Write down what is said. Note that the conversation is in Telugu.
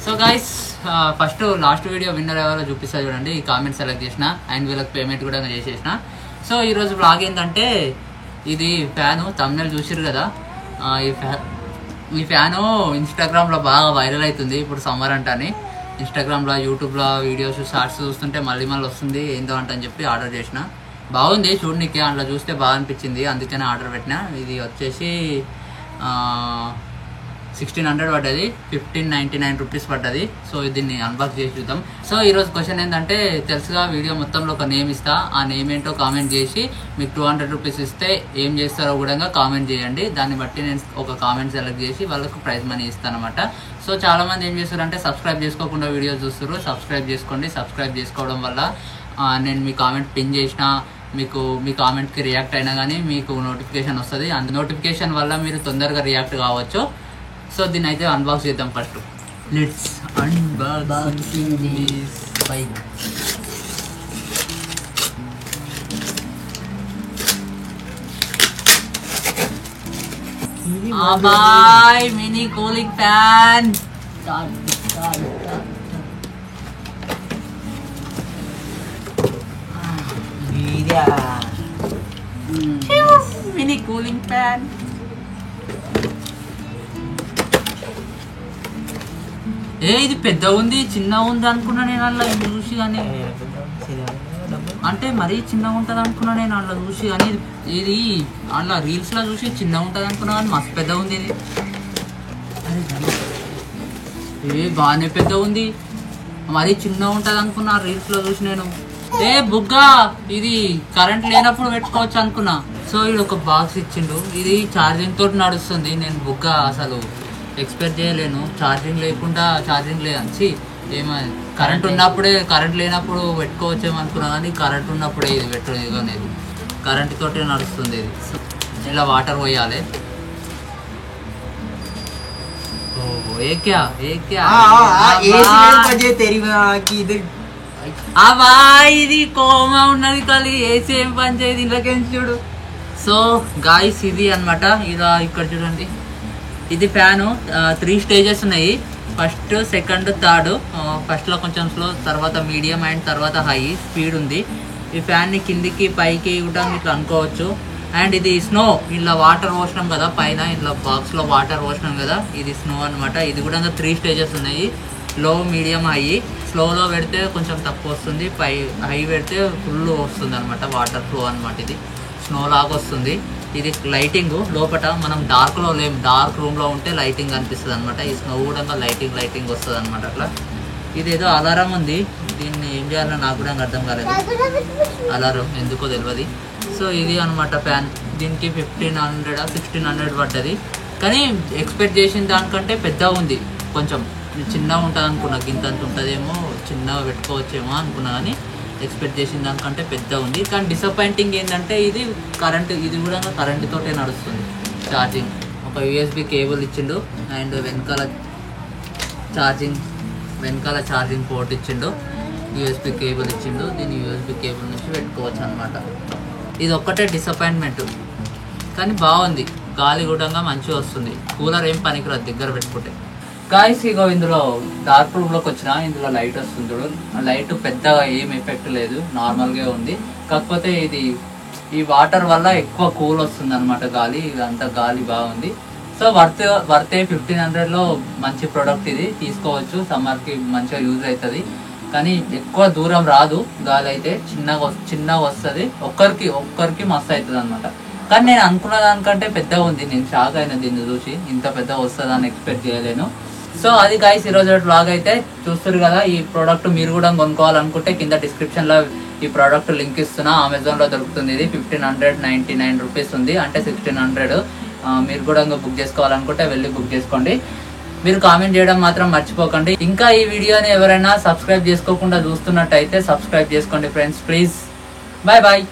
So guys first last video winner ఎవరో చూపిస్తా చూడండి. ఈ కామెంట్ సెలెక్ట్ చేసిన అండ్ వీళ్ళకి పేమెంట్ కూడా చేసేసిన. సో ఈరోజు బ్లాగ్ ఏంటంటే ఇది ఫ్యాను తమ్నెల్ చూసిరు కదా. ఈ ఫ్యాను ఇన్స్టాగ్రామ్లో బాగా వైరల్ అవుతుంది ఇప్పుడు సమ్మర్ అంటని. ఇన్స్టాగ్రామ్లో యూట్యూబ్లో వీడియోస్ షార్ట్స్ చూస్తుంటే మళ్ళీ వస్తుంది ఏందో అంటని చెప్పి ఆర్డర్ చేసిన. బాగుంది చూడడానికి, అందులో చూస్తే బాగా అనిపించింది అందుకనే ఆర్డర్ పెట్టిన. ఇది వచ్చేసి 1600 పడ్డది, 1599 రూపీస్ పడ్డది. సో దీన్ని అన్బాక్స్ చేసి చూద్దాం. సో ఈరోజు క్వశ్చన్ ఏంటంటే తెలుసుగా వీడియో మొత్తంలో ఒక నేమ్ ఇస్తా, ఆ నేమ్ ఏంటో కామెంట్ చేసి మీకు 200 రూపీస్ ఇస్తే ఏం చేస్తారో కూడా కామెంట్ చేయండి. దాన్ని బట్టి నేను ఒక కామెంట్ సెలెక్ట్ చేసి వాళ్ళకు ప్రైజ్ మనీ ఇస్తాను అనమాట. సో చాలా మంది ఏం చేస్తారంటే సబ్స్క్రైబ్ చేసుకోకుండా వీడియో చూస్తారు. సబ్స్క్రైబ్ చేసుకోండి. సబ్స్క్రైబ్ చేసుకోవడం వల్ల నేను మీ కామెంట్ పిన్ చేసిన మీకు మీ కామెంట్కి రియాక్ట్ అయినా కానీ మీకు నోటిఫికేషన్ వస్తుంది. అందు నోటిఫికేషన్ వల్ల మీరు తొందరగా రియాక్ట్ కావచ్చు. సో దీన్ని అయితే అన్బాక్స్ చేద్దాం. First let's unboxing this bike. Boy mini cooling fan. Mini cooling fan. ఇది పెద్ద ఉంది చిన్న ఉంది అనుకున్నా నేను అలా చూసి. కానీ అంటే మరీ చిన్నగా ఉంటుంది అనుకున్నా నేను అలా చూసి. కానీ ఇది అలా రీల్స్లో చూసి చిన్నగా ఉంటుంది అనుకున్నా కానీ మస్తు పెద్ద ఉంది ఇది. బాగానే పెద్ద ఉంది, మరీ చిన్నగా ఉంటుంది అనుకున్నా రీల్స్లో చూసి నేను. బుగ్గా ఇది కరెంట్ లేనప్పుడు పెట్టుకోవచ్చు అనుకున్నా. సో ఇది ఒక బాక్స్ ఇచ్చిండు. ఇది ఛార్జింగ్ తోటి నడుస్తుంది. నేను బుగ్గా అసలు ఎక్స్పెక్ట్ చేయలేను. ఛార్జింగ్ లేకుండా ఛార్జింగ్ లేదని కరెంట్ ఉన్నప్పుడే, కరెంట్ లేనప్పుడు పెట్టుకోవచ్చేమో అనుకున్నా కానీ కరెంట్ ఉన్నప్పుడే ఇది పెట్టలేదు అనేది. కరెంట్ తోటే నడుస్తుంది ఇది. ఇలా వాటర్ పోయాలి. ఇది కోమా ఉన్నది కలిగి ఏసీ ఏం పని చేయదు ఇంట్లోకి చూడు. సో గాయస్ ఇది అనమాట. ఇలా ఇక్కడ చూడండి, ఇది ఫ్యాను 3 స్టేజెస్ ఉన్నాయి. First, second, third. ఫస్ట్లో కొంచెం స్లో, తర్వాత మీడియం అండ్ తర్వాత హై స్పీడ్ ఉంది. ఈ ఫ్యాన్ని కిందికి పైకి కూడా ఇట్లా అనుకోవచ్చు. అండ్ ఇది స్నో, ఇలా వాటర్ పోసినాం కదా పైన, ఇలా బాక్స్లో వాటర్ పోసినాం కదా, ఇది స్నో అనమాట. ఇది కూడా 3 స్టేజెస్ ఉన్నాయి. లో, మీడియం, హై. స్లోలో పెడితే కొంచెం తక్కువ వస్తుంది, హై పెడితే ఫుల్ వస్తుంది అనమాట, వాటర్ ఫ్లో అనమాట. ఇది స్నో లాగా వస్తుంది. ఇది లైటింగ్ లోపల మనం డార్క్లో లేము, డార్క్ రూమ్లో ఉంటే లైటింగ్ అనిపిస్తుంది అనమాట. ఈ స్నో కూడా లైటింగ్ వస్తుంది అనమాట అట్లా. ఇదేదో అలారం ఉంది, దీన్ని ఏం చేయాలో నాకు కూడా అర్థం కాలేదు. అలారం ఎందుకో తెలియదు. సో ఇది అనమాట ఫ్యాన్. దీనికి 1600 పడ్డది. కానీ ఎక్స్పెక్ట్ చేసిన దానికంటే పెద్దగా ఉంది. కొంచెం చిన్నగా ఉంటుంది అనుకున్నా, గింతంత ఉంటుందేమో, చిన్నగా పెట్టుకోవచ్చేమో అనుకున్నా. కానీ ఎక్స్పెక్ట్ చేసిన దానికంటే పెద్ద ఉంది. కానీ డిసప్పాయింటింగ్ ఏంటంటే ఇది కూడా కరెంట్ తోటే నడుస్తుంది. ఛార్జింగ్ ఒక USB కేబుల్ ఇచ్చిండు అండ్ వెనకాల ఛార్జింగ్ పోర్ట్ ఇచ్చిండు. USB కేబుల్ ఇచ్చిండు. దీన్ని USB కేబుల్ నుంచి పెట్టుకోవచ్చు అనమాట. ఇది ఒక్కటే డిసప్పాయింట్మెంట్. కానీ బాగుంది, గాలి కూడా మంచిగా వస్తుంది. కూలర్ ఏం పనికిరాదు దగ్గర పెట్టుకుంటే. గాయస్ ఇగో ఇందులో డార్క్ రూమ్లోకి వచ్చిన, ఇందులో లైట్ వస్తుంది. ఆ లైట్ పెద్దగా ఏం ఎఫెక్ట్ లేదు, నార్మల్గా ఉంది. కాకపోతే ఇది ఈ వాటర్ వల్ల ఎక్కువ కూల్ వస్తుంది అనమాట, గాలి. ఇదంతా గాలి బాగుంది. సో వర్తే 1500లో మంచి ప్రోడక్ట్ ఇది, తీసుకోవచ్చు. సమ్మర్కి మంచిగా యూజ్ అవుతుంది. కానీ ఎక్కువ దూరం రాదు గాలి, అయితే చిన్నగా వస్తుంది. ఒక్కరికి మస్తు అవుతుంది అనమాట. కానీ నేను అనుకున్న దానికంటే పెద్దగా ఉంది. నేను షాక్ అయినా దీన్ని చూసి, ఇంత పెద్దగా వస్తుందని ఎక్స్పెక్ట్ చేయలేను. సో అది గైస్ ఈరోజు వ్లాగ్ అయితే చూస్తారు కదా. ఈ ప్రోడక్ట్ మీరు కూడా కొనుక్కోవాలనుకుంటే కింద డిస్క్రిప్షన్లో ఈ ప్రోడక్ట్ లింక్ ఇస్తున్నా. అమెజాన్లో దొరుకుతుంది. ఇది 1599 రూపీస్ ఉంది, అంటే 1600. మీరు కూడా బుక్ చేసుకోవాలనుకుంటే వెళ్ళి బుక్ చేసుకోండి. మీరు కామెంట్ చేయడం మాత్రం మర్చిపోకండి. ఇంకా ఈ వీడియోని ఎవరైనా సబ్స్క్రైబ్ చేసుకోకుండా చూస్తున్నట్టయితే సబ్స్క్రైబ్ చేసుకోండి ఫ్రెండ్స్, ప్లీజ్. Bye bye.